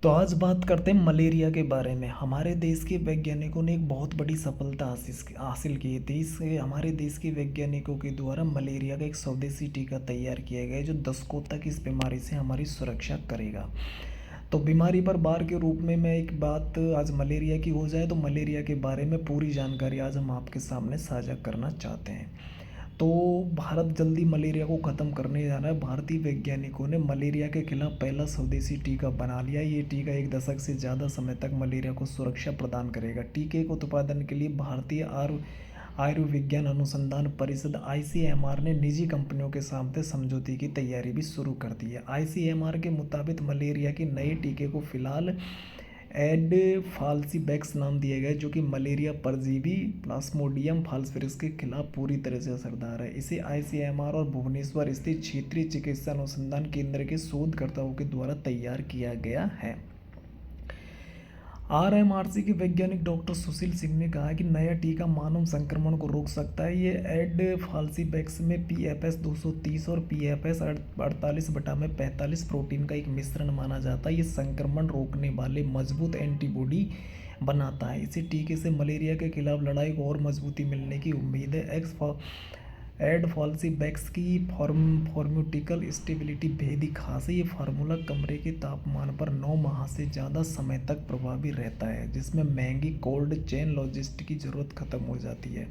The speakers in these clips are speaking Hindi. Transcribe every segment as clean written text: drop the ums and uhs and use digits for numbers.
तो आज बात करते हैं मलेरिया के बारे में। हमारे देश के वैज्ञानिकों ने एक बहुत बड़ी सफलता हासिल की थी। इससे हमारे देश के वैज्ञानिकों के द्वारा मलेरिया का एक स्वदेशी टीका तैयार किया गया है जो दशकों तक इस बीमारी से हमारी सुरक्षा करेगा। तो बीमारी पर बार के रूप में मैं एक बात आज मलेरिया की हो जाए तो मलेरिया के बारे में पूरी जानकारी आज हम आपके सामने साझा करना चाहते हैं। तो भारत जल्दी मलेरिया को ख़त्म करने जा रहा है। भारतीय वैज्ञानिकों ने मलेरिया के खिलाफ पहला स्वदेशी टीका बना लिया। ये टीका एक दशक से ज़्यादा समय तक मलेरिया को सुरक्षा प्रदान करेगा। टीके के उत्पादन के लिए भारतीय आयुर्विज्ञान अनुसंधान परिषद आईसीएमआर ने निजी कंपनियों के साथ समझौते की तैयारी भी शुरू कर दी है। आईसीएमआर के मुताबिक मलेरिया के नए टीके को फिलहाल एडफाल्सीबैक्स नाम दिया गया है, जो कि मलेरिया परजीवी प्लास्मोडियम फाल्सिफेरस के खिलाफ पूरी तरह से असरदार है। इसे आईसीएमआर और भुवनेश्वर स्थित क्षेत्रीय चिकित्सा अनुसंधान केंद्र के शोधकर्ताओं के द्वारा तैयार किया गया है। आरएमआरसी के वैज्ञानिक डॉक्टर सुशील सिंह ने कहा कि नया टीका मानव संक्रमण को रोक सकता है। ये एडफाल्सीबैक्स में PFS 230 और PFS 48/45 प्रोटीन का एक मिश्रण माना जाता है। ये संक्रमण रोकने वाले मजबूत एंटीबॉडी बनाता है। इसी टीके से मलेरिया के खिलाफ लड़ाई को और मजबूती मिलने की उम्मीद है। एडफाल्सीबैक्स की फार्मास्यूटिकल स्टेबिलिटी बेहद ही खास है। ये फार्मूला कमरे के तापमान पर 9 माह से ज़्यादा समय तक प्रभावी रहता है, जिसमें महंगी कोल्ड चेन लॉजिस्टिक की ज़रूरत खत्म हो जाती है।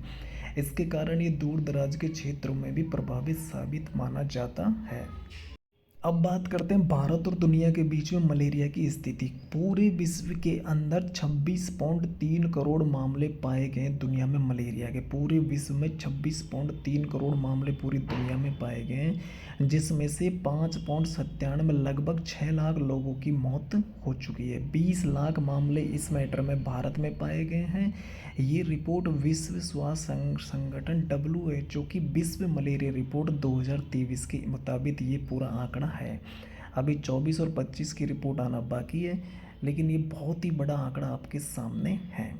इसके कारण ये दूर दराज के क्षेत्रों में भी प्रभावी साबित माना जाता है। अब बात करते हैं भारत और दुनिया के बीच में मलेरिया की स्थिति। पूरे विश्व के अंदर 26.3 करोड़ मामले पाए गए दुनिया में मलेरिया के। पूरे विश्व में 26.3 करोड़ मामले पूरी दुनिया में पाए गए हैं, जिसमें से 5.97 लगभग 6 लाख लोगों की मौत हो चुकी है। 20 लाख मामले इस मैटर में भारत में पाए गए हैं। ये रिपोर्ट विश्व स्वास्थ्य संगठन WHO की विश्व मलेरिया रिपोर्ट 2023 के मुताबिक ये पूरा आंकड़ा है। अभी 24 और 25 की रिपोर्ट आना बाकी है, लेकिन ये बहुत ही बड़ा आंकड़ा आपके सामने है।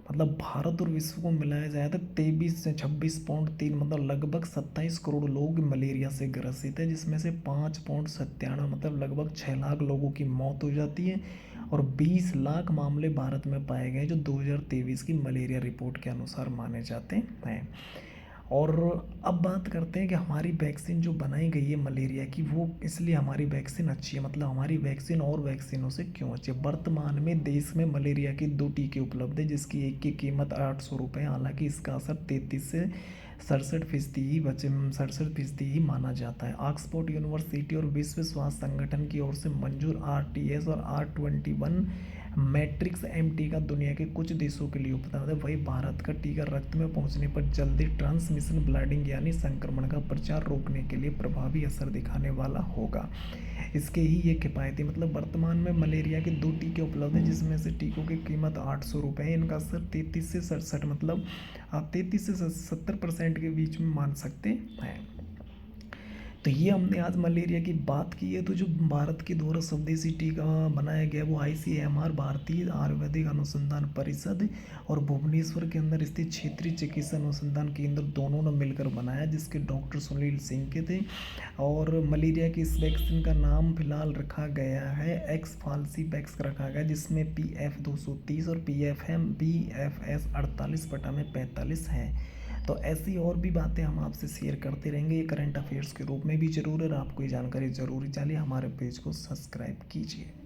मतलब भारत और विश्व को मिलाया जाए तो 23 से 26.3 मतलब लगभग 27 करोड़ लोग मलेरिया से ग्रसित है, जिसमें से 5.97 मतलब लगभग 6 लाख लोगों की मौत हो जाती है और 20 लाख मामले भारत में पाए गए जो 2023 की मलेरिया रिपोर्ट के अनुसार माने जाते हैं। और अब बात करते हैं कि हमारी वैक्सीन जो बनाई गई है मलेरिया की, वो इसलिए हमारी वैक्सीन अच्छी है। मतलब हमारी वैक्सीन और वैक्सीनों से क्यों अच्छी है। वर्तमान में देश में मलेरिया के 2 टीके उपलब्ध है, जिसकी एक की कीमत 800 रुपये। हालांकि इसका असर 33 से 67% ही माना जाता है। ऑक्सफोर्ड यूनिवर्सिटी और विश्व स्वास्थ्य संगठन की ओर से मंजूर RTS और R21 मैट्रिक्स M टीका दुनिया के कुछ देशों के लिए उपलब्ध है। वही भारत का टीका रक्त में पहुंचने पर जल्दी ट्रांसमिशन ब्लीडिंग यानी संक्रमण का प्रचार रोकने के लिए प्रभावी असर दिखाने वाला होगा। इसके ही ये किफ़ायती मतलब वर्तमान में मलेरिया के 2 टीके उपलब्ध हैं, जिसमें से टीकों की कीमत 800 रुपये है। इनका असर 33 से 67 मतलब आप 33 से 70% के बीच में मान सकते हैं। तो ये हमने आज मलेरिया की बात की है। तो जो भारत के द्वारा स्वदेशी टीका बनाया गया वो ICMR भारतीय आयुर्वेदिक अनुसंधान परिषद और भुवनेश्वर के अंदर स्थित क्षेत्रीय चिकित्सा अनुसंधान केंद्र दोनों ने मिलकर बनाया, जिसके डॉक्टर सुनील सिंह के थे। और मलेरिया की इस वैक्सीन का नाम फिलहाल रखा गया है एक्सफाल्सीबैक्स रखा गया, जिसमें PF 230 और BFS 48/45 है। तो ऐसी और भी बातें हम आपसे शेयर करते रहेंगे। ये करंट अफेयर्स के रूप में भी ज़रूर है। आपको ये जानकारी ज़रूरी चाहिए, हमारे पेज को सब्सक्राइब कीजिए।